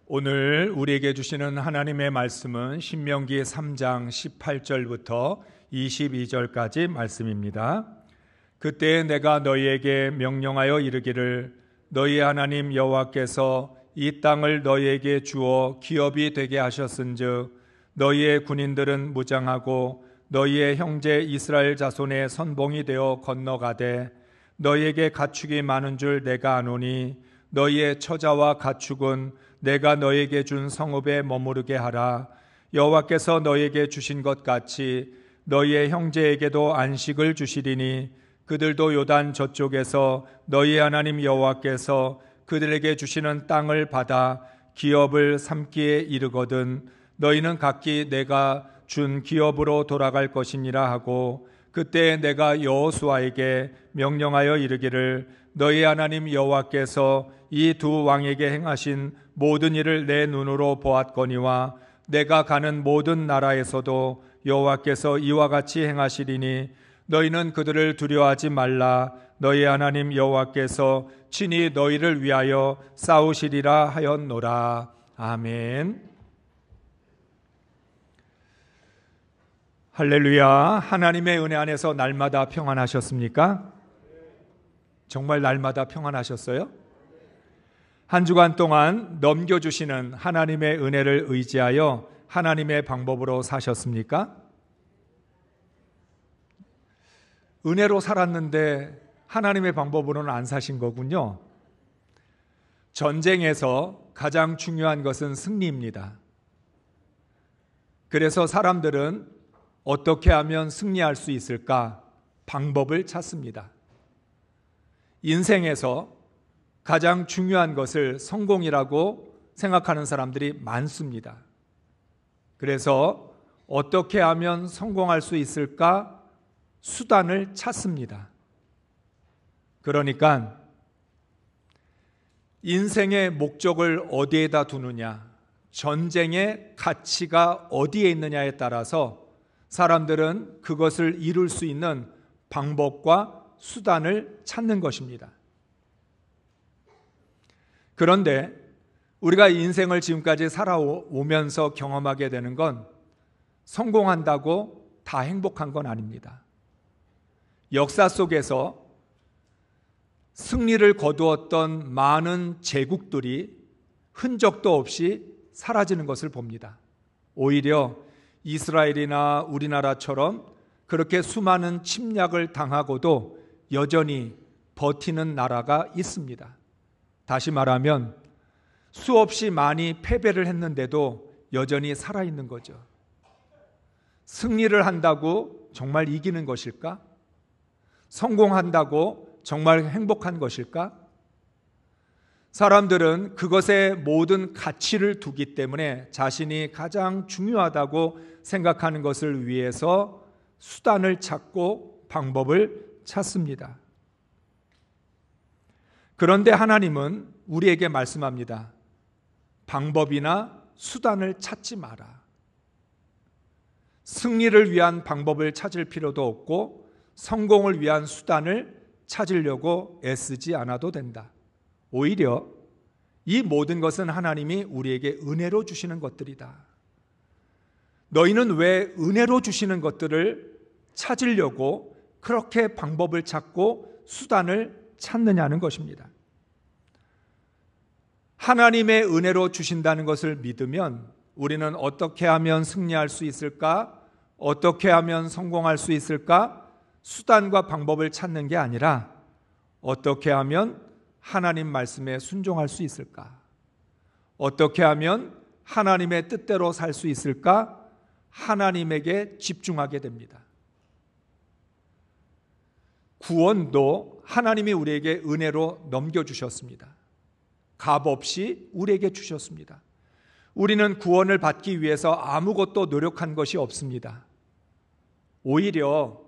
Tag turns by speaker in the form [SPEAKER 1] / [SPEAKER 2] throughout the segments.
[SPEAKER 1] 오늘 우리에게 주시는 하나님의 말씀은 신명기 3장 18절부터 22절까지 말씀입니다. 그때 내가 너희에게 명령하여 이르기를 너희 하나님 여호와께서 이 땅을 너희에게 주어 기업이 되게 하셨은즉 너희의 군인들은 무장하고 너희의 형제 이스라엘 자손의 선봉이 되어 건너가되 너희에게 가축이 많은 줄 내가 아노니 너희의 처자와 가축은 내가 너희에게 준 성읍에 머무르게 하라. 여호와께서 너희에게 주신 것 같이 너희의 형제에게도 안식을 주시리니 그들도 요단 저쪽에서 너희 하나님 여호와께서 그들에게 주시는 땅을 받아 기업을 삼기에 이르거든 너희는 각기 내가 준 기업으로 돌아갈 것이니라 하고 그때 내가 여호수아에게 명령하여 이르기를 너희 하나님 여호와께서 이 두 왕에게 행하신 모든 일을 내 눈으로 보았거니와 내가 가는 모든 나라에서도 여호와께서 이와 같이 행하시리니 너희는 그들을 두려워하지 말라. 너희 하나님 여호와께서 친히 너희를 위하여 싸우시리라 하였노라. 아멘. 할렐루야. 하나님의 은혜 안에서 날마다 평안하셨습니까? 정말 날마다 평안하셨어요? 한 주간 동안 넘겨주시는 하나님의 은혜를 의지하여 하나님의 방법으로 사셨습니까? 은혜로 살았는데 하나님의 방법으로는 안 사신 거군요. 전쟁에서 가장 중요한 것은 승리입니다. 그래서 사람들은 어떻게 하면 승리할 수 있을까? 방법을 찾습니다. 인생에서 가장 중요한 것을 성공이라고 생각하는 사람들이 많습니다. 그래서 어떻게 하면 성공할 수 있을까? 수단을 찾습니다. 그러니까 인생의 목적을 어디에다 두느냐, 전쟁의 가치가 어디에 있느냐에 따라서 사람들은 그것을 이룰 수 있는 방법과 수단을 찾는 것입니다. 그런데 우리가 인생을 지금까지 살아오면서 경험하게 되는 건 성공한다고 다 행복한 건 아닙니다. 역사 속에서 승리를 거두었던 많은 제국들이 흔적도 없이 사라지는 것을 봅니다. 오히려 이스라엘이나 우리나라처럼 그렇게 수많은 침략을 당하고도 여전히 버티는 나라가 있습니다. 다시 말하면 수없이 많이 패배를 했는데도 여전히 살아있는 거죠. 승리를 한다고 정말 이기는 것일까? 성공한다고 정말 행복한 것일까? 사람들은 그것에 모든 가치를 두기 때문에 자신이 가장 중요하다고 생각하는 것을 위해서 수단을 찾고 방법을 찾습니다. 그런데 하나님은 우리에게 말씀합니다. 방법이나 수단을 찾지 마라. 승리를 위한 방법을 찾을 필요도 없고 성공을 위한 수단을 찾으려고 애쓰지 않아도 된다. 오히려 이 모든 것은 하나님이 우리에게 은혜로 주시는 것들이다. 너희는 왜 은혜로 주시는 것들을 찾으려고 그렇게 방법을 찾고 수단을 찾느냐는 것입니다. 하나님의 은혜로 주신다는 것을 믿으면 우리는 어떻게 하면 승리할 수 있을까? 어떻게 하면 성공할 수 있을까? 수단과 방법을 찾는 게 아니라 어떻게 하면 하나님 말씀에 순종할 수 있을까? 어떻게 하면 하나님의 뜻대로 살 수 있을까? 하나님에게 집중하게 됩니다. 구원도 하나님이 우리에게 은혜로 넘겨주셨습니다. 값 없이 우리에게 주셨습니다. 우리는 구원을 받기 위해서 아무것도 노력한 것이 없습니다. 오히려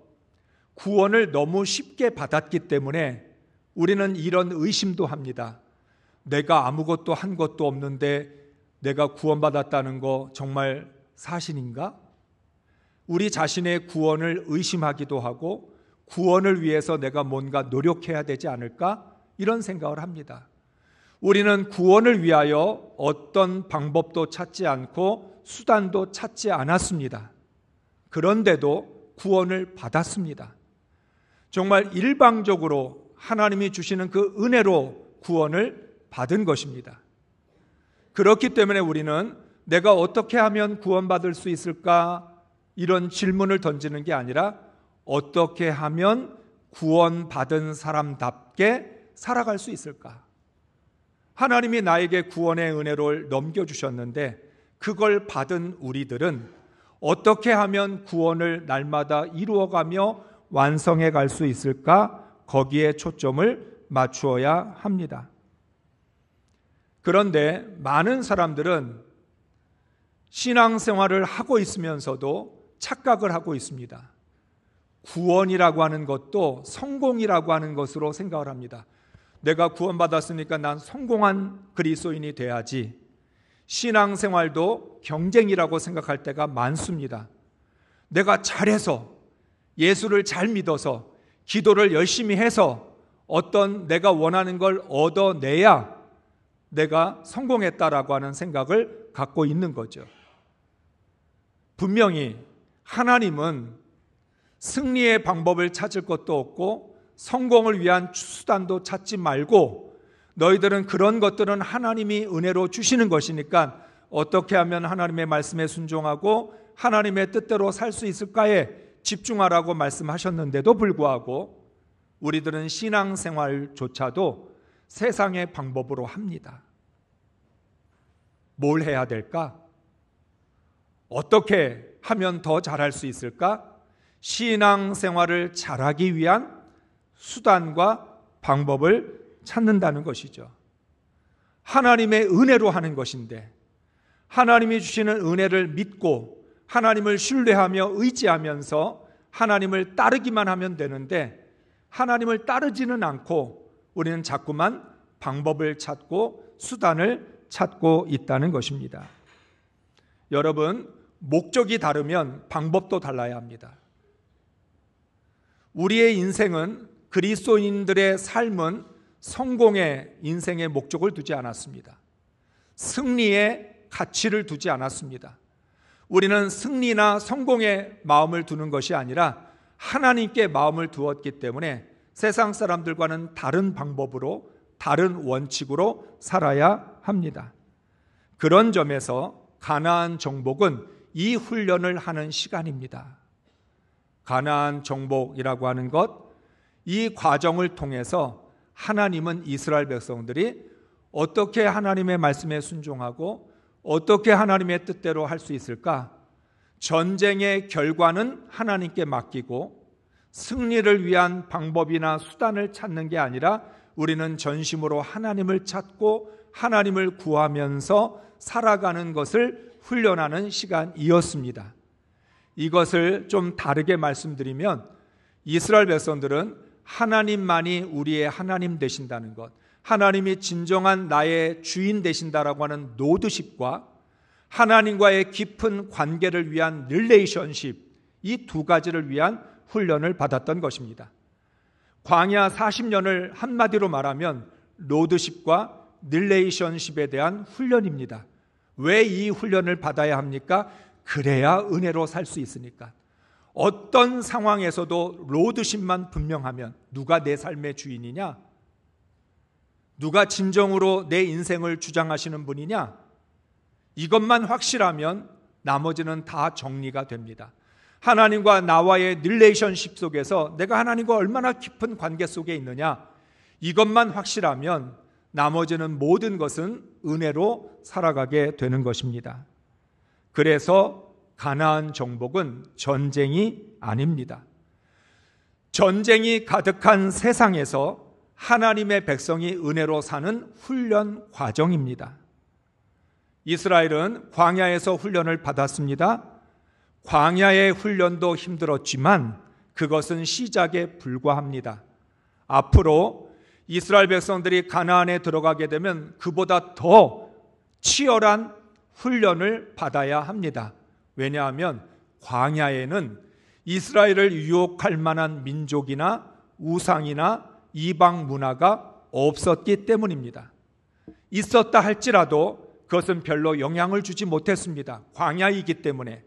[SPEAKER 1] 구원을 너무 쉽게 받았기 때문에 우리는 이런 의심도 합니다. 내가 아무것도 한 것도 없는데 내가 구원받았다는 거 정말 사실인가? 우리 자신의 구원을 의심하기도 하고 구원을 위해서 내가 뭔가 노력해야 되지 않을까? 이런 생각을 합니다. 우리는 구원을 위하여 어떤 방법도 찾지 않고 수단도 찾지 않았습니다. 그런데도 구원을 받았습니다. 정말 일방적으로 하나님이 주시는 그 은혜로 구원을 받은 것입니다. 그렇기 때문에 우리는 내가 어떻게 하면 구원받을 수 있을까? 이런 질문을 던지는 게 아니라 어떻게 하면 구원받은 사람답게 살아갈 수 있을까? 하나님이 나에게 구원의 은혜를 넘겨주셨는데 그걸 받은 우리들은 어떻게 하면 구원을 날마다 이루어가며 완성해 갈 수 있을까? 거기에 초점을 맞추어야 합니다. 그런데 많은 사람들은 신앙생활을 하고 있으면서도 착각을 하고 있습니다. 구원이라고 하는 것도 성공이라고 하는 것으로 생각을 합니다. 내가 구원받았으니까 난 성공한 그리스도인이 돼야지. 신앙생활도 경쟁이라고 생각할 때가 많습니다. 내가 잘해서, 예수를 잘 믿어서, 기도를 열심히 해서 어떤 내가 원하는 걸 얻어내야 내가 성공했다라고 하는 생각을 갖고 있는 거죠. 분명히 하나님은 승리의 방법을 찾을 것도 없고 성공을 위한 수단도 찾지 말고 너희들은 그런 것들은 하나님이 은혜로 주시는 것이니까 어떻게 하면 하나님의 말씀에 순종하고 하나님의 뜻대로 살 수 있을까에 집중하라고 말씀하셨는데도 불구하고 우리들은 신앙생활조차도 세상의 방법으로 합니다. 뭘 해야 될까? 어떻게 하면 더 잘할 수 있을까? 신앙생활을 잘하기 위한 수단과 방법을 찾는다는 것이죠. 하나님의 은혜로 하는 것인데 하나님이 주시는 은혜를 믿고 하나님을 신뢰하며 의지하면서 하나님을 따르기만 하면 되는데 하나님을 따르지는 않고 우리는 자꾸만 방법을 찾고 수단을 찾고 있다는 것입니다. 여러분, 목적이 다르면 방법도 달라야 합니다. 우리의 인생은 그리스도인들의 삶은 성공의 인생의 목적을 두지 않았습니다. 승리의 가치를 두지 않았습니다. 우리는 승리나 성공의 마음을 두는 것이 아니라 하나님께 마음을 두었기 때문에 세상 사람들과는 다른 방법으로 다른 원칙으로 살아야 합니다. 그런 점에서 가나안 정복은 이 훈련을 하는 시간입니다. 가나안 정복이라고 하는 것, 이 과정을 통해서 하나님은 이스라엘 백성들이 어떻게 하나님의 말씀에 순종하고 어떻게 하나님의 뜻대로 할 수 있을까? 전쟁의 결과는 하나님께 맡기고 승리를 위한 방법이나 수단을 찾는 게 아니라 우리는 전심으로 하나님을 찾고 하나님을 구하면서 살아가는 것을 훈련하는 시간이었습니다. 이것을 좀 다르게 말씀드리면 이스라엘 백성들은 하나님만이 우리의 하나님 되신다는 것, 하나님이 진정한 나의 주인 되신다라고 하는 노드십과 하나님과의 깊은 관계를 위한 릴레이션십, 이 두 가지를 위한 훈련을 받았던 것입니다. 광야 40년을 한마디로 말하면 로드십과 릴레이션십에 대한 훈련입니다. 왜 이 훈련을 받아야 합니까? 그래야 은혜로 살 수 있으니까. 어떤 상황에서도 로드십만 분명하면 누가 내 삶의 주인이냐? 누가 진정으로 내 인생을 주장하시는 분이냐? 이것만 확실하면 나머지는 다 정리가 됩니다. 하나님과 나와의 릴레이션십 속에서 내가 하나님과 얼마나 깊은 관계 속에 있느냐, 이것만 확실하면 나머지는 모든 것은 은혜로 살아가게 되는 것입니다. 그래서 가나안 정복은 전쟁이 아닙니다. 전쟁이 가득한 세상에서 하나님의 백성이 은혜로 사는 훈련 과정입니다. 이스라엘은 광야에서 훈련을 받았습니다. 광야의 훈련도 힘들었지만 그것은 시작에 불과합니다. 앞으로 이스라엘 백성들이 가나안에 들어가게 되면 그보다 더 치열한 훈련을 받아야 합니다. 왜냐하면 광야에는 이스라엘을 유혹할 만한 민족이나 우상이나 이방 문화가 없었기 때문입니다. 있었다 할지라도 그것은 별로 영향을 주지 못했습니다. 광야이기 때문에.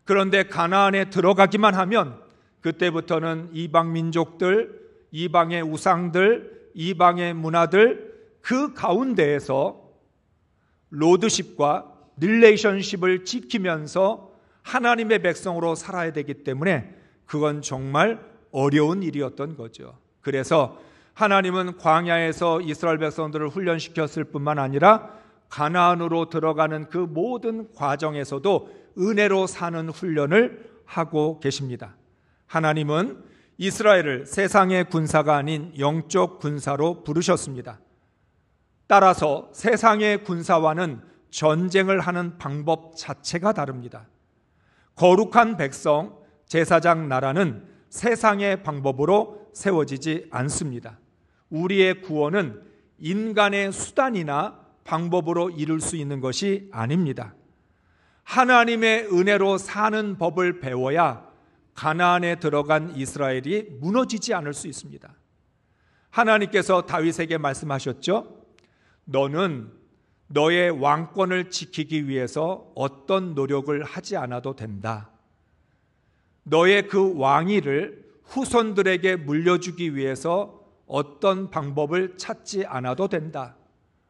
[SPEAKER 1] 그런데 가나안에 들어가기만 하면 그때부터는 이방 민족들, 이방의 우상들, 이방의 문화들 그 가운데에서 로드십과 릴레이션십을 지키면서 하나님의 백성으로 살아야 되기 때문에 그건 정말 어려운 일이었던 거죠. 그래서 하나님은 광야에서 이스라엘 백성들을 훈련시켰을 뿐만 아니라 가나안으로 들어가는 그 모든 과정에서도 은혜로 사는 훈련을 하고 계십니다. 하나님은 이스라엘을 세상의 군사가 아닌 영적 군사로 부르셨습니다. 따라서 세상의 군사와는 전쟁을 하는 방법 자체가 다릅니다. 거룩한 백성, 제사장 나라는 세상의 방법으로 세워지지 않습니다. 우리의 구원은 인간의 수단이나 방법으로 이룰 수 있는 것이 아닙니다. 하나님의 은혜로 사는 법을 배워야 가나안에 들어간 이스라엘이 무너지지 않을 수 있습니다. 하나님께서 다윗에게 말씀하셨죠. 너는 너의 왕권을 지키기 위해서 어떤 노력을 하지 않아도 된다. 너의 그 왕위를 후손들에게 물려주기 위해서 어떤 방법을 찾지 않아도 된다.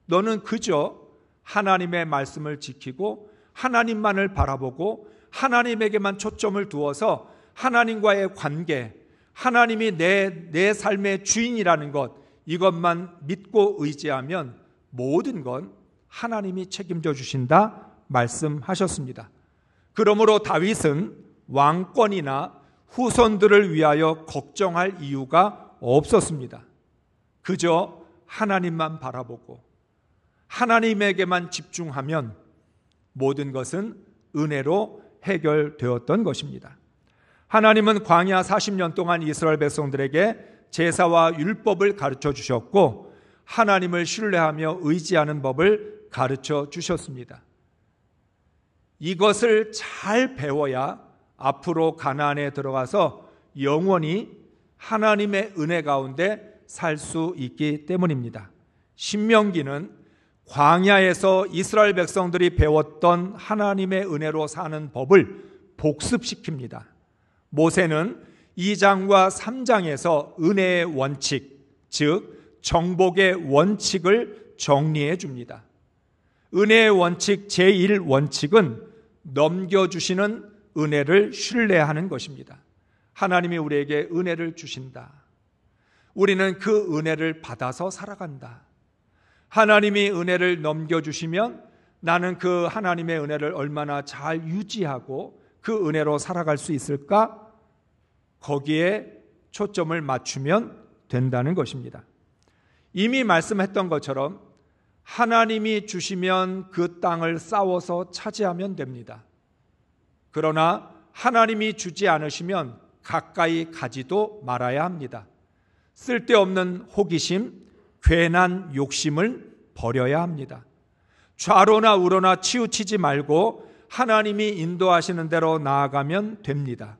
[SPEAKER 1] 너는 그저 하나님의 말씀을 지키고 하나님만을 바라보고 하나님에게만 초점을 두어서 하나님과의 관계, 하나님이 내 삶의 주인이라는 것, 이것만 믿고 의지하면 모든 건 하나님이 책임져 주신다 말씀하셨습니다. 그러므로 다윗은 왕권이나 후손들을 위하여 걱정할 이유가 없었습니다. 그저 하나님만 바라보고 하나님에게만 집중하면 모든 것은 은혜로 해결되었던 것입니다. 하나님은 광야 40년 동안 이스라엘 백성들에게 제사와 율법을 가르쳐 주셨고 하나님을 신뢰하며 의지하는 법을 가르쳐 주셨습니다. 이것을 잘 배워야 앞으로 가나안에 들어가서 영원히 하나님의 은혜 가운데 살 수 있기 때문입니다. 신명기는 광야에서 이스라엘 백성들이 배웠던 하나님의 은혜로 사는 법을 복습시킵니다. 모세는 2장과 3장에서 은혜의 원칙, 즉 정복의 원칙을 정리해 줍니다. 은혜의 원칙 제1원칙은 넘겨주시는 은혜를 신뢰하는 것입니다. 하나님이 우리에게 은혜를 주신다. 우리는 그 은혜를 받아서 살아간다. 하나님이 은혜를 넘겨주시면 나는 그 하나님의 은혜를 얼마나 잘 유지하고 그 은혜로 살아갈 수 있을까? 거기에 초점을 맞추면 된다는 것입니다. 이미 말씀했던 것처럼 하나님이 주시면 그 땅을 싸워서 차지하면 됩니다. 그러나 하나님이 주지 않으시면 가까이 가지도 말아야 합니다. 쓸데없는 호기심, 괜한 욕심을 버려야 합니다. 좌로나 우로나 치우치지 말고 하나님이 인도하시는 대로 나아가면 됩니다.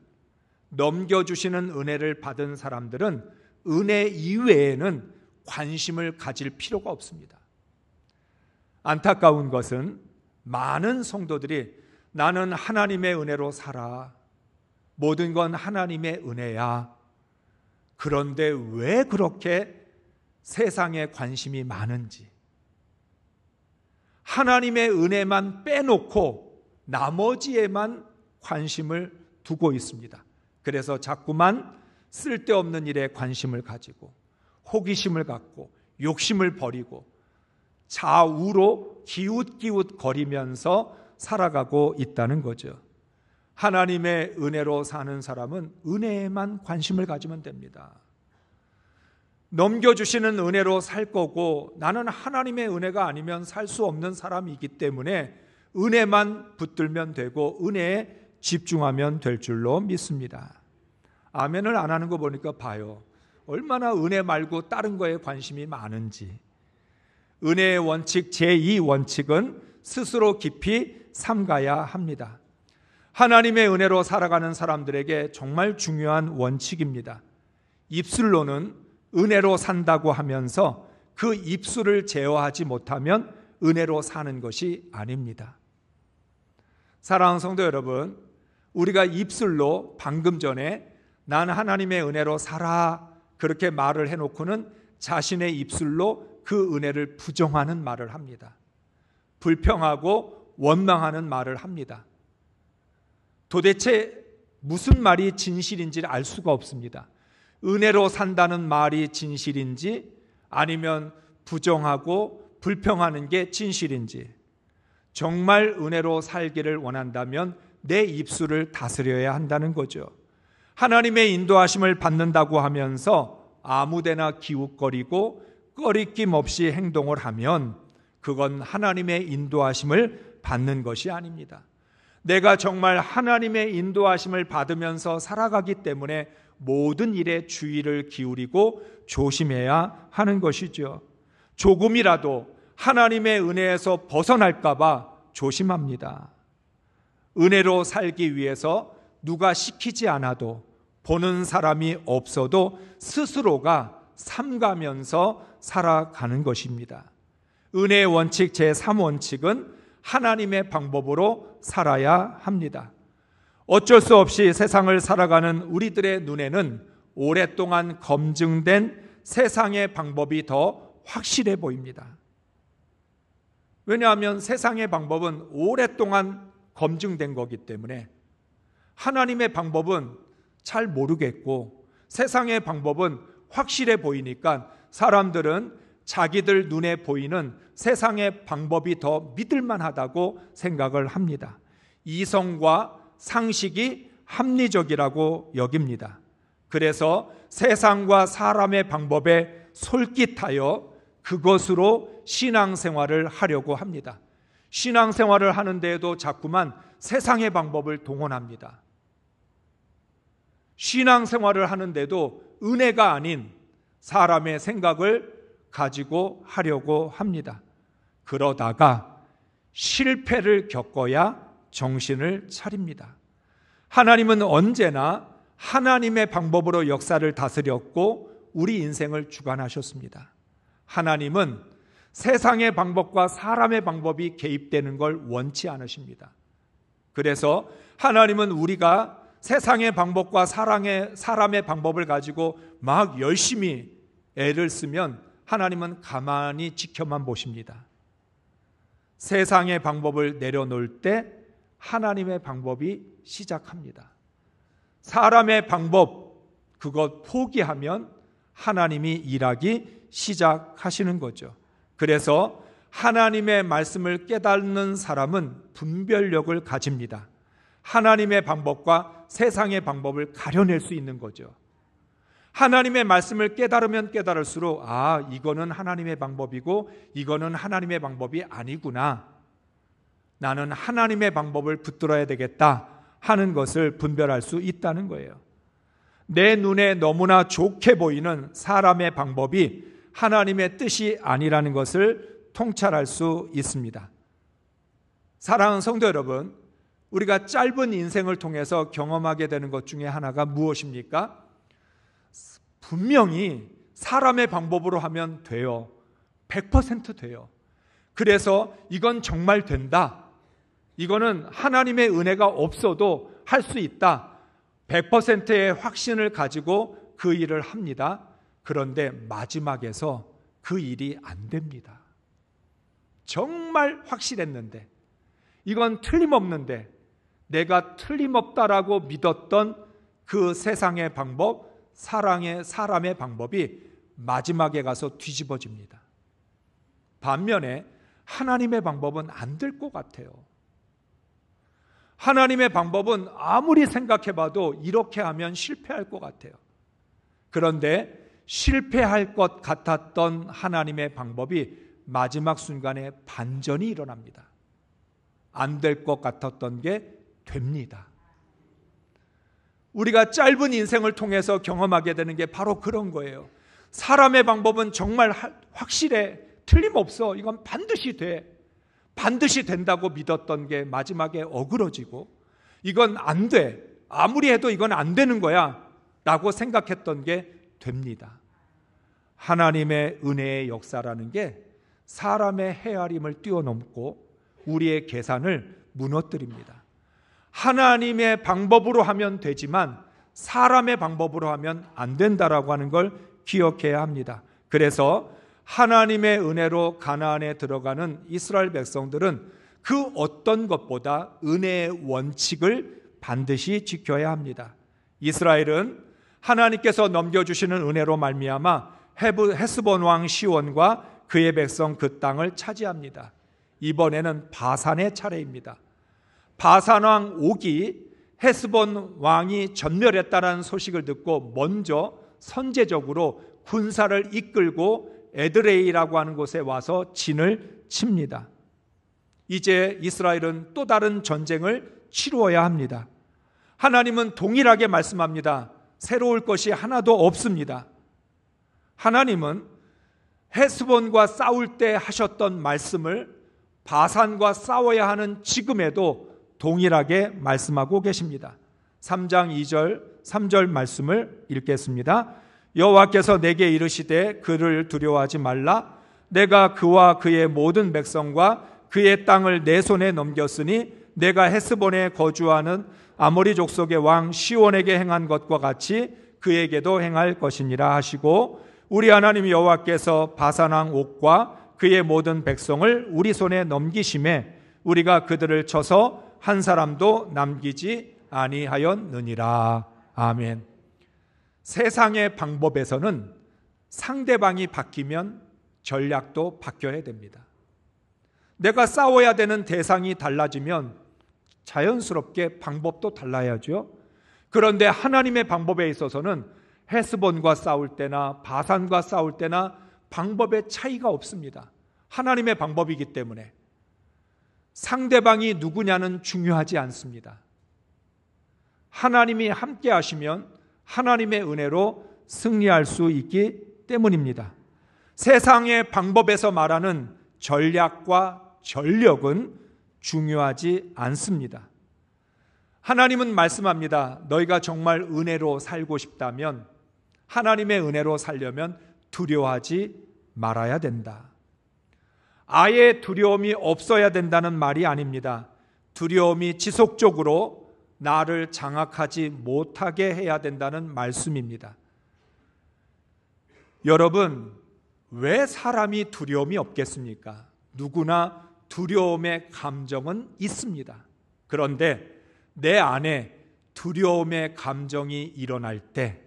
[SPEAKER 1] 넘겨주시는 은혜를 받은 사람들은 은혜 이외에는 관심을 가질 필요가 없습니다. 안타까운 것은 많은 성도들이 나는 하나님의 은혜로 살아. 모든 건 하나님의 은혜야. 그런데 왜 그렇게 세상에 관심이 많은지, 하나님의 은혜만 빼놓고 나머지에만 관심을 두고 있습니다. 그래서 자꾸만 쓸데없는 일에 관심을 가지고 호기심을 갖고 욕심을 버리고 좌우로 기웃기웃 거리면서 살아가고 있다는 거죠. 하나님의 은혜로 사는 사람은 은혜에만 관심을 가지면 됩니다. 넘겨주시는 은혜로 살 거고 나는 하나님의 은혜가 아니면 살 수 없는 사람이기 때문에 은혜만 붙들면 되고 은혜에 집중하면 될 줄로 믿습니다. 아멘을 안 하는 거 보니까 봐요. 얼마나 은혜 말고 다른 거에 관심이 많은지. 은혜의 원칙 제2원칙은 스스로 깊이 삼가야 합니다. 하나님의 은혜로 살아가는 사람들에게 정말 중요한 원칙입니다. 입술로는 은혜로 산다고 하면서 그 입술을 제어하지 못하면 은혜로 사는 것이 아닙니다. 사랑하는 성도 여러분, 우리가 입술로 방금 전에 난 하나님의 은혜로 살아 그렇게 말을 해놓고는 자신의 입술로 그 은혜를 부정하는 말을 합니다. 불평하고 원망하는 말을 합니다. 도대체 무슨 말이 진실인지를 알 수가 없습니다. 은혜로 산다는 말이 진실인지 아니면 부정하고 불평하는 게 진실인지, 정말 은혜로 살기를 원한다면 내 입술을 다스려야 한다는 거죠. 하나님의 인도하심을 받는다고 하면서 아무데나 기웃거리고 꺼리낌 없이 행동을 하면 그건 하나님의 인도하심을 받는 것이 아닙니다. 내가 정말 하나님의 인도하심을 받으면서 살아가기 때문에 모든 일에 주의를 기울이고 조심해야 하는 것이죠. 조금이라도 하나님의 은혜에서 벗어날까 봐 조심합니다. 은혜로 살기 위해서 누가 시키지 않아도, 보는 사람이 없어도 스스로가 삼가면서 살아가는 것입니다. 은혜의 원칙 제3원칙은 하나님의 방법으로 살아야 합니다. 어쩔 수 없이 세상을 살아가는 우리들의 눈에는 오랫동안 검증된 세상의 방법이 더 확실해 보입니다. 왜냐하면 세상의 방법은 오랫동안 검증된 거기 때문에 하나님의 방법은 잘 모르겠고 세상의 방법은 확실해 보이니까 사람들은 자기들 눈에 보이는 세상의 방법이 더 믿을만하다고 생각을 합니다. 이성과 상식이 합리적이라고 여깁니다. 그래서 세상과 사람의 방법에 솔깃하여 그것으로 신앙생활을 하려고 합니다. 신앙생활을 하는 데에도 자꾸만 세상의 방법을 동원합니다. 신앙생활을 하는데도 은혜가 아닌 사람의 생각을 가지고 하려고 합니다. 그러다가 실패를 겪어야 정신을 차립니다. 하나님은 언제나 하나님의 방법으로 역사를 다스렸고 우리 인생을 주관하셨습니다. 하나님은 세상의 방법과 사람의 방법이 개입되는 걸 원치 않으십니다. 그래서 하나님은 우리가 세상의 방법과 사람의 방법을 가지고 막 열심히 애를 쓰면 하나님은 가만히 지켜만 보십니다. 세상의 방법을 내려놓을 때 하나님의 방법이 시작합니다. 사람의 방법, 그것 포기하면 하나님이 일하기 시작하시는 거죠. 그래서 하나님의 말씀을 깨닫는 사람은 분별력을 가집니다. 하나님의 방법과 세상의 방법을 가려낼 수 있는 거죠. 하나님의 말씀을 깨달으면 깨달을수록 이거는 하나님의 방법이고 이거는 하나님의 방법이 아니구나, 나는 하나님의 방법을 붙들어야 되겠다 하는 것을 분별할 수 있다는 거예요. 내 눈에 너무나 좋게 보이는 사람의 방법이 하나님의 뜻이 아니라는 것을 통찰할 수 있습니다. 사랑하는 성도 여러분, 우리가 짧은 인생을 통해서 경험하게 되는 것 중에 하나가 무엇입니까? 분명히 사람의 방법으로 하면 돼요. 100% 돼요. 그래서 이건 정말 된다, 이거는 하나님의 은혜가 없어도 할 수 있다, 100%의 확신을 가지고 그 일을 합니다. 그런데 마지막에서 그 일이 안 됩니다. 정말 확실했는데, 이건 틀림없는데, 내가 틀림없다라고 믿었던 그 세상의 방법, 사람의 방법이 마지막에 가서 뒤집어집니다. 반면에 하나님의 방법은 안 될 것 같아요. 하나님의 방법은 아무리 생각해봐도 이렇게 하면 실패할 것 같아요. 그런데 실패할 것 같았던 하나님의 방법이 마지막 순간에 반전이 일어납니다. 안 될 것 같았던 게 됩니다. 우리가 짧은 인생을 통해서 경험하게 되는 게 바로 그런 거예요. 사람의 방법은 정말 확실해, 틀림없어, 이건 반드시 돼, 반드시 된다고 믿었던 게 마지막에 어그러지고, 이건 안 돼, 아무리 해도 이건 안 되는 거야 라고 생각했던 게 됩니다. 하나님의 은혜의 역사라는 게 사람의 헤아림을 뛰어넘고 우리의 계산을 무너뜨립니다. 하나님의 방법으로 하면 되지만 사람의 방법으로 하면 안 된다라고 하는 걸 기억해야 합니다. 그래서 하나님의 은혜로 가나안에 들어가는 이스라엘 백성들은 그 어떤 것보다 은혜의 원칙을 반드시 지켜야 합니다. 이스라엘은 하나님께서 넘겨주시는 은혜로 말미암아 헤스본 왕 시온과 그의 백성 그 땅을 차지합니다. 이번에는 바산의 차례입니다. 바산 왕 옥이 헤스본 왕이 전멸했다는 소식을 듣고 먼저 선제적으로 군사를 이끌고 에드레이라고 하는 곳에 와서 진을 칩니다. 이제 이스라엘은 또 다른 전쟁을 치루어야 합니다. 하나님은 동일하게 말씀합니다. 새로울 것이 하나도 없습니다. 하나님은 헤스본과 싸울 때 하셨던 말씀을 바산과 싸워야 하는 지금에도 동일하게 말씀하고 계십니다. 3장 2절 3절 말씀을 읽겠습니다. 여호와께서 내게 이르시되 그를 두려워하지 말라. 내가 그와 그의 모든 백성과 그의 땅을 내 손에 넘겼으니 내가 헤스본에 거주하는 아모리 족속의 왕 시온에게 행한 것과 같이 그에게도 행할 것이니라 하시고, 우리 하나님 여호와께서 바산 왕 옥과 그의 모든 백성을 우리 손에 넘기심에 우리가 그들을 쳐서 한 사람도 남기지 아니하였느니라. 아멘. 세상의 방법에서는 상대방이 바뀌면 전략도 바뀌어야 됩니다. 내가 싸워야 되는 대상이 달라지면 자연스럽게 방법도 달라야죠. 그런데 하나님의 방법에 있어서는 헤스본과 싸울 때나 바산과 싸울 때나 방법의 차이가 없습니다. 하나님의 방법이기 때문에 상대방이 누구냐는 중요하지 않습니다. 하나님이 함께 하시면 하나님의 은혜로 승리할 수 있기 때문입니다. 세상의 방법에서 말하는 전략과 전력은 중요하지 않습니다. 하나님은 말씀합니다. 너희가 정말 은혜로 살고 싶다면, 하나님의 은혜로 살려면 두려워하지 말아야 된다. 아예 두려움이 없어야 된다는 말이 아닙니다. 두려움이 지속적으로 나를 장악하지 못하게 해야 된다는 말씀입니다. 여러분, 왜 사람이 두려움이 없겠습니까? 누구나 두려움의 감정은 있습니다. 그런데 내 안에 두려움의 감정이 일어날 때,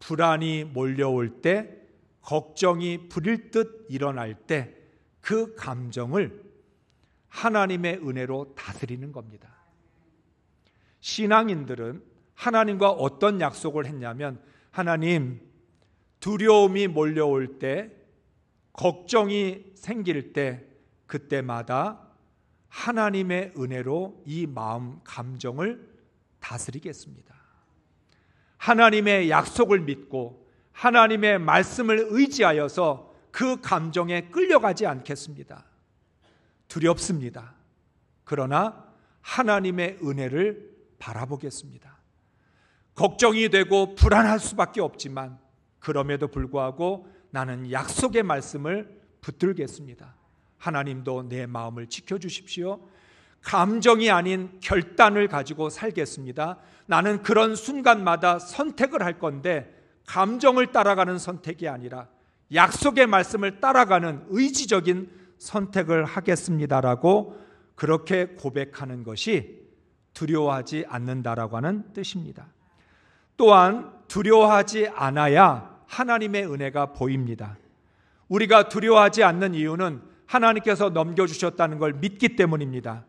[SPEAKER 1] 불안이 몰려올 때, 걱정이 부릴 듯 일어날 때 그 감정을 하나님의 은혜로 다스리는 겁니다. 신앙인들은 하나님과 어떤 약속을 했냐면, 하나님, 두려움이 몰려올 때, 걱정이 생길 때, 그때마다 하나님의 은혜로 이 마음 감정을 다스리겠습니다. 하나님의 약속을 믿고 하나님의 말씀을 의지하여서 그 감정에 끌려가지 않겠습니다. 두렵습니다. 그러나 하나님의 은혜를 바라보겠습니다. 걱정이 되고 불안할 수밖에 없지만 그럼에도 불구하고 나는 약속의 말씀을 붙들겠습니다. 하나님도 내 마음을 지켜주십시오. 감정이 아닌 결단을 가지고 살겠습니다. 나는 그런 순간마다 선택을 할 건데 감정을 따라가는 선택이 아니라 약속의 말씀을 따라가는 의지적인 선택을 하겠습니다라고 그렇게 고백하는 것이 두려워하지 않는다라고 하는 뜻입니다. 또한 두려워하지 않아야 하나님의 은혜가 보입니다. 우리가 두려워하지 않는 이유는 하나님께서 넘겨주셨다는 걸 믿기 때문입니다.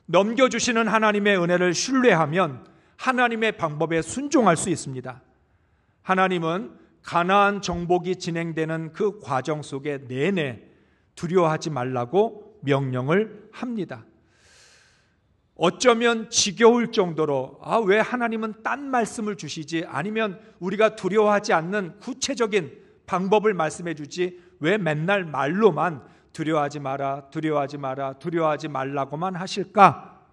[SPEAKER 1] 넘겨주시는 하나님의 은혜를 신뢰하면 하나님의 방법에 순종할 수 있습니다. 하나님은 가나안 정복이 진행되는 그 과정 속에 내내 두려워하지 말라고 명령을 합니다. 어쩌면 지겨울 정도로 왜 하나님은 딴 말씀을 주시지, 아니면 우리가 두려워하지 않는 구체적인 방법을 말씀해 주지 왜 맨날 말로만 두려워하지 마라, 두려워하지 마라, 두려워하지 말라고만 하실까?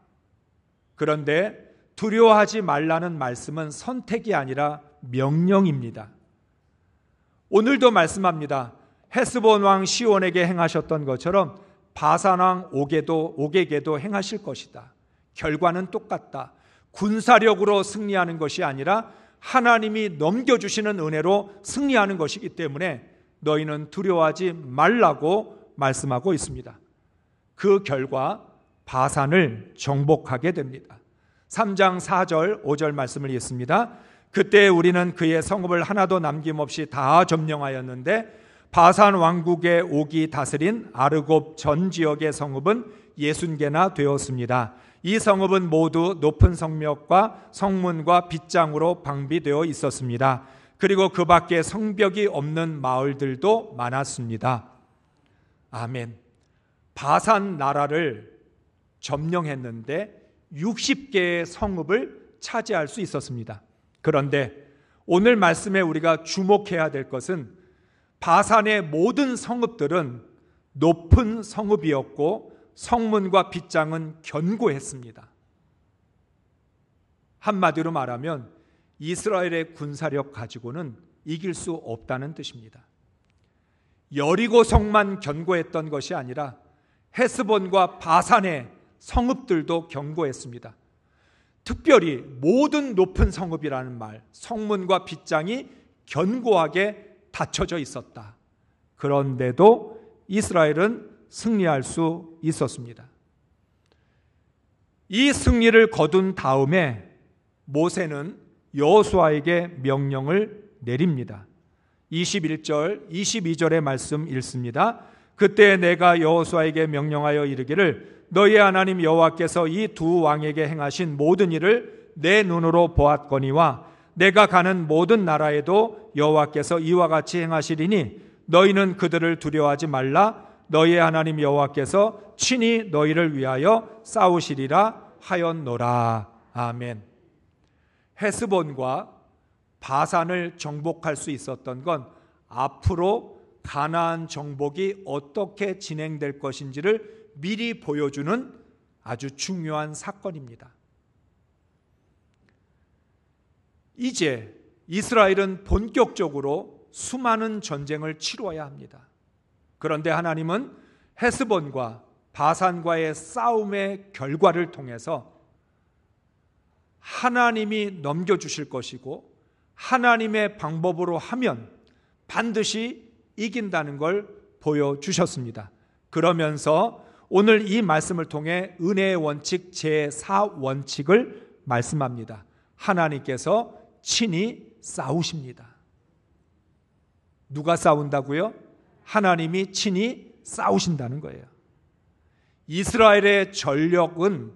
[SPEAKER 1] 그런데 두려워하지 말라는 말씀은 선택이 아니라 명령입니다. 오늘도 말씀합니다. 헤스본 왕 시온에게 행하셨던 것처럼 바산 왕 옥에게도 행하실 것이다. 결과는 똑같다. 군사력으로 승리하는 것이 아니라 하나님이 넘겨주시는 은혜로 승리하는 것이기 때문에 너희는 두려워하지 말라고 말씀하고 있습니다. 그 결과 바산을 정복하게 됩니다. 3장 4절 5절 말씀을 읽습니다. 그때 우리는 그의 성읍을 하나도 남김없이 다 점령하였는데 바산 왕국의 옥이 다스린 아르곱 전 지역의 성읍은 60개나 되었습니다. 이 성읍은 모두 높은 성벽과 성문과 빗장으로 방비되어 있었습니다. 그리고 그 밖에 성벽이 없는 마을들도 많았습니다. 아멘. 바산 나라를 점령했는데 60개의 성읍을 차지할 수 있었습니다. 그런데 오늘 말씀에 우리가 주목해야 될 것은 바산의 모든 성읍들은 높은 성읍이었고 성문과 빗장은 견고했습니다. 한마디로 말하면 이스라엘의 군사력 가지고는 이길 수 없다는 뜻입니다. 여리고 성만 견고했던 것이 아니라 헤스본과 바산의 성읍들도 견고했습니다. 특별히 모든 높은 성읍이라는 말, 성문과 빗장이 견고하게 닫혀져 있었다. 그런데도 이스라엘은 승리할 수 있었습니다. 이 승리를 거둔 다음에 모세는 여호수아에게 명령을 내립니다. 21절, 22절의 말씀 읽습니다. 그때 내가 여호수아에게 명령하여 이르기를 너희 하나님 여호와께서 이 두 왕에게 행하신 모든 일을 내 눈으로 보았거니와 내가 가는 모든 나라에도 여호와께서 이와 같이 행하시리니 너희는 그들을 두려워하지 말라. 너희의 하나님 여호와께서 친히 너희를 위하여 싸우시리라 하였노라. 아멘. 헤스본과 바산을 정복할 수 있었던 건 앞으로 가나안 정복이 어떻게 진행될 것인지를 미리 보여주는 아주 중요한 사건입니다. 이제 이스라엘은 본격적으로 수많은 전쟁을 치루어야 합니다. 그런데 하나님은 헤스본과 바산과의 싸움의 결과를 통해서 하나님이 넘겨주실 것이고 하나님의 방법으로 하면 반드시 이긴다는 걸 보여주셨습니다. 그러면서 오늘 이 말씀을 통해 은혜의 원칙 제4원칙을 말씀합니다. 하나님께서 친히 싸우십니다. 누가 싸운다고요? 하나님이 친히 싸우신다는 거예요. 이스라엘의 전력은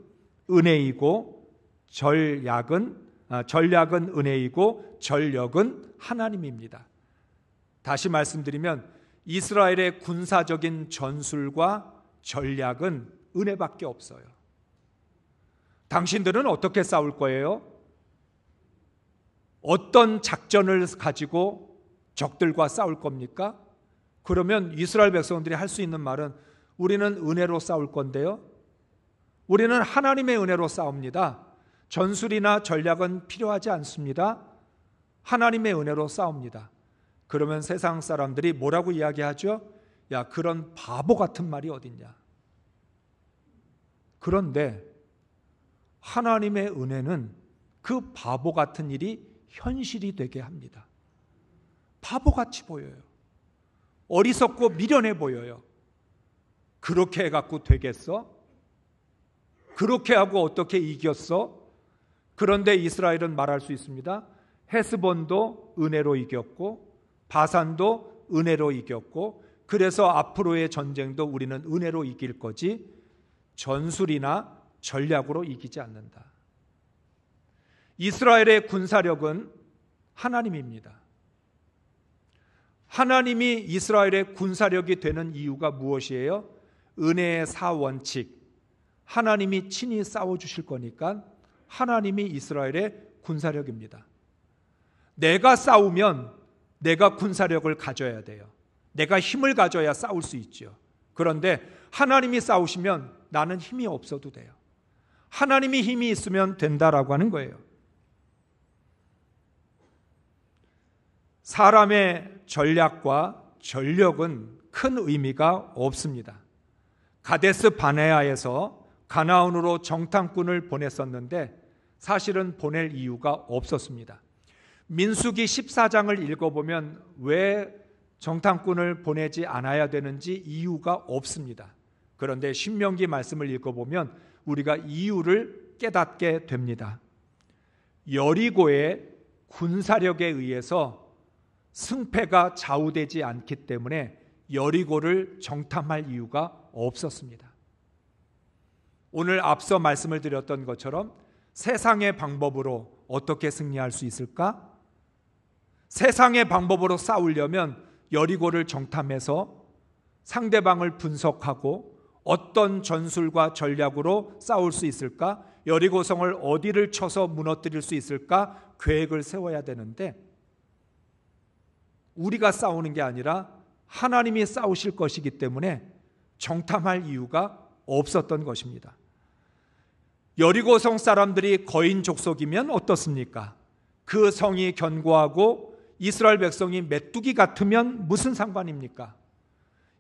[SPEAKER 1] 은혜이고 전략은 은혜이고 전력은 하나님입니다. 다시 말씀드리면 이스라엘의 군사적인 전술과 전략은 은혜밖에 없어요. 당신들은 어떻게 싸울 거예요? 어떤 작전을 가지고 적들과 싸울 겁니까? 그러면 이스라엘 백성들이 할 수 있는 말은 우리는 은혜로 싸울 건데요. 우리는 하나님의 은혜로 싸웁니다. 전술이나 전략은 필요하지 않습니다. 하나님의 은혜로 싸웁니다. 그러면 세상 사람들이 뭐라고 이야기하죠? 야, 그런 바보 같은 말이 어딨냐? 그런데 하나님의 은혜는 그 바보 같은 일이 현실이 되게 합니다. 바보같이 보여요. 어리석고 미련해 보여요. 그렇게 해갖고 되겠어? 그렇게 하고 어떻게 이겼어? 그런데 이스라엘은 말할 수 있습니다. 헤스본도 은혜로 이겼고 바산도 은혜로 이겼고 그래서 앞으로의 전쟁도 우리는 은혜로 이길 거지 전술이나 전략으로 이기지 않는다. 이스라엘의 군사력은 하나님입니다. 하나님이 이스라엘의 군사력이 되는 이유가 무엇이에요? 은혜의 4원칙. 하나님이 친히 싸워주실 거니까 하나님이 이스라엘의 군사력입니다. 내가 싸우면 내가 군사력을 가져야 돼요. 내가 힘을 가져야 싸울 수 있죠. 그런데 하나님이 싸우시면 나는 힘이 없어도 돼요. 하나님이 힘이 있으면 된다라고 하는 거예요. 사람의 전략과 전력은 큰 의미가 없습니다. 가데스 바네아에서 가나안으로 정탐꾼을 보냈었는데 사실은 보낼 이유가 없었습니다. 민수기 14장을 읽어보면 왜 정탐꾼을 보내지 않아야 되는지 이유가 없습니다. 그런데 신명기 말씀을 읽어보면 우리가 이유를 깨닫게 됩니다. 여리고의 군사력에 의해서 승패가 좌우되지 않기 때문에 여리고를 정탐할 이유가 없었습니다. 오늘 앞서 말씀을 드렸던 것처럼 세상의 방법으로 어떻게 승리할 수 있을까? 세상의 방법으로 싸우려면 여리고를 정탐해서 상대방을 분석하고 어떤 전술과 전략으로 싸울 수 있을까? 여리고성을 어디를 쳐서 무너뜨릴 수 있을까? 계획을 세워야 되는데 우리가 싸우는 게 아니라 하나님이 싸우실 것이기 때문에 정탐할 이유가 없었던 것입니다. 여리고성 사람들이 거인 족속이면 어떻습니까? 그 성이 견고하고 이스라엘 백성이 메뚜기 같으면 무슨 상관입니까?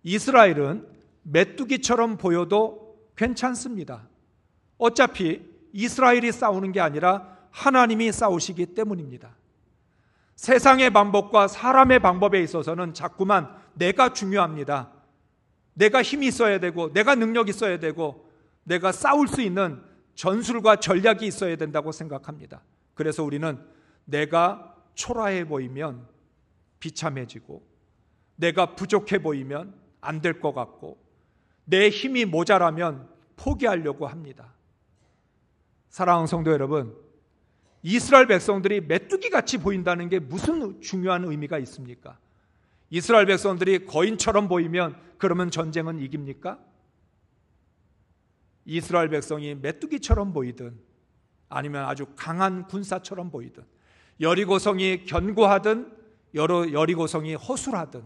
[SPEAKER 1] 이스라엘은 메뚜기처럼 보여도 괜찮습니다. 어차피 이스라엘이 싸우는 게 아니라 하나님이 싸우시기 때문입니다. 세상의 방법과 사람의 방법에 있어서는 자꾸만 내가 중요합니다. 내가 힘이 있어야 되고 내가 능력이 있어야 되고 내가 싸울 수 있는 전술과 전략이 있어야 된다고 생각합니다. 그래서 우리는 내가 초라해 보이면 비참해지고 내가 부족해 보이면 안 될 것 같고 내 힘이 모자라면 포기하려고 합니다. 사랑하는 성도 여러분, 이스라엘 백성들이 메뚜기같이 보인다는 게 무슨 중요한 의미가 있습니까? 이스라엘 백성들이 거인처럼 보이면 그러면 전쟁은 이깁니까? 이스라엘 백성이 메뚜기처럼 보이든 아니면 아주 강한 군사처럼 보이든 여리고성이 견고하든 여리고성이 허술하든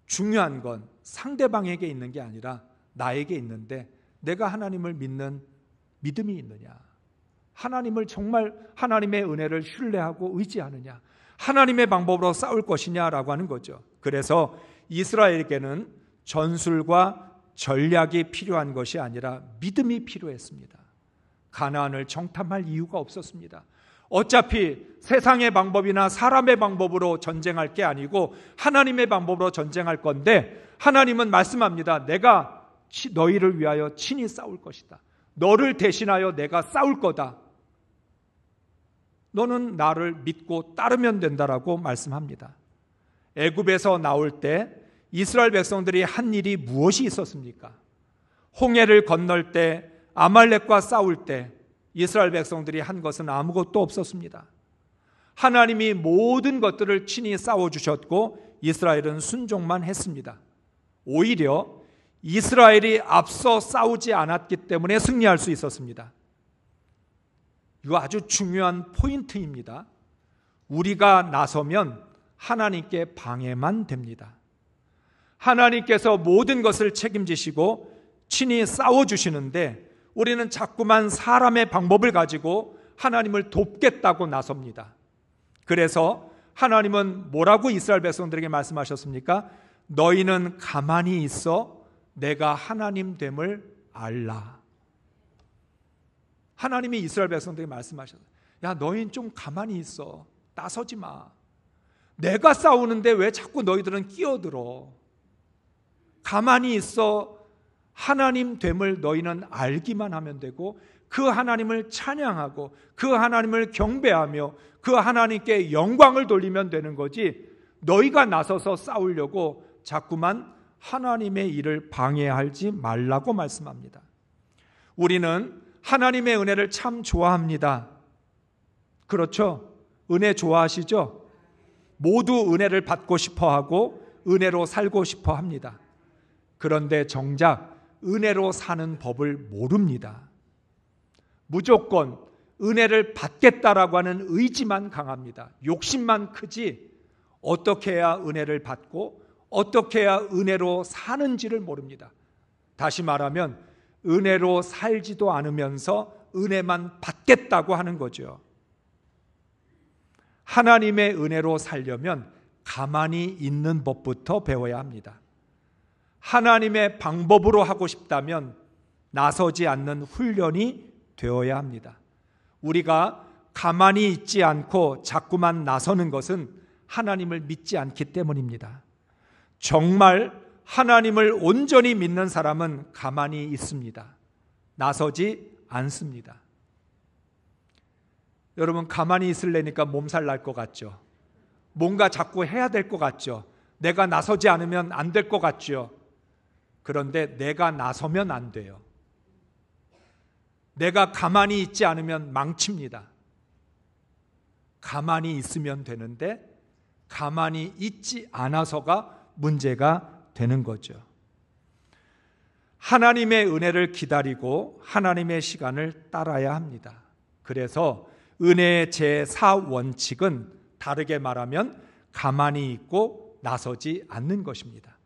[SPEAKER 1] 중요한 건 상대방에게 있는 게 아니라 나에게 있는데 내가 하나님을 믿는 믿음이 있느냐, 하나님을 정말 하나님의 은혜를 신뢰하고 의지하느냐, 하나님의 방법으로 싸울 것이냐라고 하는 거죠. 그래서 이스라엘에게는 전술과 전략이 필요한 것이 아니라 믿음이 필요했습니다. 가나안을 정탐할 이유가 없었습니다. 어차피 세상의 방법이나 사람의 방법으로 전쟁할 게 아니고 하나님의 방법으로 전쟁할 건데 하나님은 말씀합니다. 내가 너희를 위하여 친히 싸울 것이다. 너를 대신하여 내가 싸울 거다. 너는 나를 믿고 따르면 된다라고 말씀합니다. 애굽에서 나올 때 이스라엘 백성들이 한 일이 무엇이 있었습니까? 홍해를 건널 때 아말렉과 싸울 때 이스라엘 백성들이 한 것은 아무것도 없었습니다. 하나님이 모든 것들을 친히 싸워주셨고 이스라엘은 순종만 했습니다. 오히려 이스라엘이 앞서 싸우지 않았기 때문에 승리할 수 있었습니다. 이거 아주 중요한 포인트입니다. 우리가 나서면 하나님께 방해만 됩니다. 하나님께서 모든 것을 책임지시고 친히 싸워주시는데 우리는 자꾸만 사람의 방법을 가지고 하나님을 돕겠다고 나섭니다. 그래서 하나님은 뭐라고 이스라엘 백성들에게 말씀하셨습니까? 너희는 가만히 있어 내가 하나님 됨을 알라. 하나님이 이스라엘 백성들에게 말씀하셨어요. 야, 너희는 좀 가만히 있어. 나서지 마. 내가 싸우는데 왜 자꾸 너희들은 끼어들어? 가만히 있어. 하나님 됨을 너희는 알기만 하면 되고 그 하나님을 찬양하고 그 하나님을 경배하며 그 하나님께 영광을 돌리면 되는 거지, 너희가 나서서 싸우려고 자꾸만 하나님의 일을 방해하지 말라고 말씀합니다. 우리는 하나님의 은혜를 참 좋아합니다. 그렇죠? 은혜 좋아하시죠? 모두 은혜를 받고 싶어하고 은혜로 살고 싶어 합니다. 그런데 정작 은혜로 사는 법을 모릅니다. 무조건 은혜를 받겠다라고 하는 의지만 강합니다. 욕심만 크지 어떻게 해야 은혜를 받고 어떻게 해야 은혜로 사는지를 모릅니다. 다시 말하면 은혜로 살지도 않으면서 은혜만 받겠다고 하는 거죠. 하나님의 은혜로 살려면 가만히 있는 법부터 배워야 합니다. 하나님의 방법으로 하고 싶다면 나서지 않는 훈련이 되어야 합니다. 우리가 가만히 있지 않고 자꾸만 나서는 것은 하나님을 믿지 않기 때문입니다. 정말 하나님을 온전히 믿는 사람은 가만히 있습니다. 나서지 않습니다. 여러분, 가만히 있으려니까 몸살 날 것 같죠? 뭔가 자꾸 해야 될 것 같죠? 내가 나서지 않으면 안 될 것 같죠? 그런데 내가 나서면 안 돼요. 내가 가만히 있지 않으면 망칩니다. 가만히 있으면 되는데 가만히 있지 않아서가 문제가 되는 거죠. 하나님의 은혜를 기다리고 하나님의 시간을 따라야 합니다. 그래서 은혜의 제4원칙은 다르게 말하면 가만히 있고 나서지 않는 것입니다.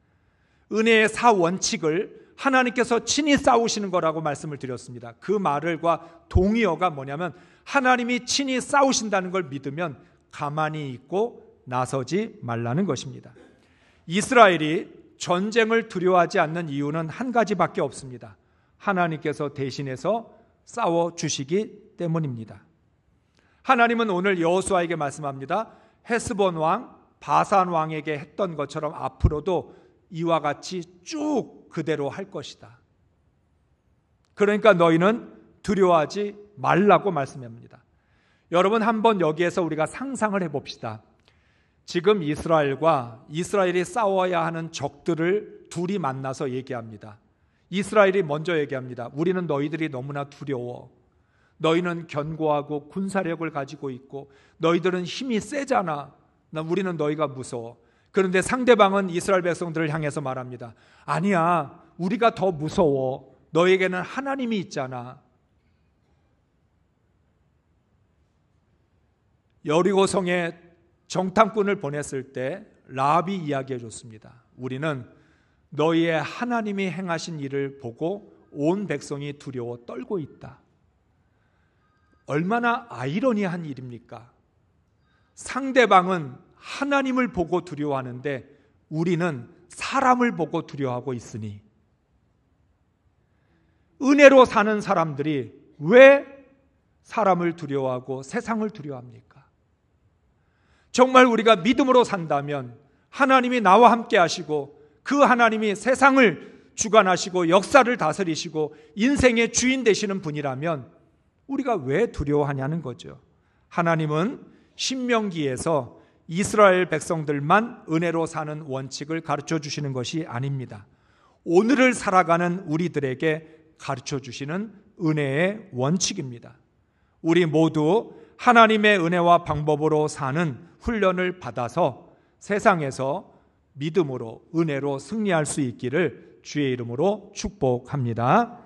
[SPEAKER 1] 은혜의 4원칙을 하나님께서 친히 싸우시는 거라고 말씀을 드렸습니다. 그 말과 동의어가 뭐냐면 하나님이 친히 싸우신다는 걸 믿으면 가만히 있고 나서지 말라는 것입니다. 이스라엘이 전쟁을 두려워하지 않는 이유는 한 가지밖에 없습니다. 하나님께서 대신해서 싸워주시기 때문입니다. 하나님은 오늘 여호수아에게 말씀합니다. 헤스본 왕, 바산 왕에게 했던 것처럼 앞으로도 이와 같이 쭉 그대로 할 것이다. 그러니까 너희는 두려워하지 말라고 말씀합니다. 여러분, 한번 여기에서 우리가 상상을 해봅시다. 지금 이스라엘과 이스라엘이 싸워야 하는 적들을 둘이 만나서 얘기합니다. 이스라엘이 먼저 얘기합니다. 우리는 너희들이 너무나 두려워. 너희는 견고하고 군사력을 가지고 있고 너희들은 힘이 세잖아. 우리는 너희가 무서워. 그런데 상대방은 이스라엘 백성들을 향해서 말합니다. 아니야, 우리가 더 무서워. 너에게는 하나님이 있잖아. 여리고성에 정탐꾼을 보냈을 때 라합이 이야기해 줬습니다. 우리는 너희의 하나님이 행하신 일을 보고 온 백성이 두려워 떨고 있다. 얼마나 아이러니한 일입니까? 상대방은 하나님을 보고 두려워하는데 우리는 사람을 보고 두려워하고 있으니, 은혜로 사는 사람들이 왜 사람을 두려워하고 세상을 두려워합니까? 정말 우리가 믿음으로 산다면 하나님이 나와 함께 하시고 그 하나님이 세상을 주관하시고 역사를 다스리시고 인생의 주인 되시는 분이라면 우리가 왜 두려워하냐는 거죠. 하나님은 신명기에서 이스라엘 백성들만 은혜로 사는 원칙을 가르쳐 주시는 것이 아닙니다. 오늘을 살아가는 우리들에게 가르쳐 주시는 은혜의 원칙입니다. 우리 모두 하나님의 은혜와 방법으로 사는 훈련을 받아서 세상에서 믿음으로 은혜로 승리할 수 있기를 주의 이름으로 축복합니다.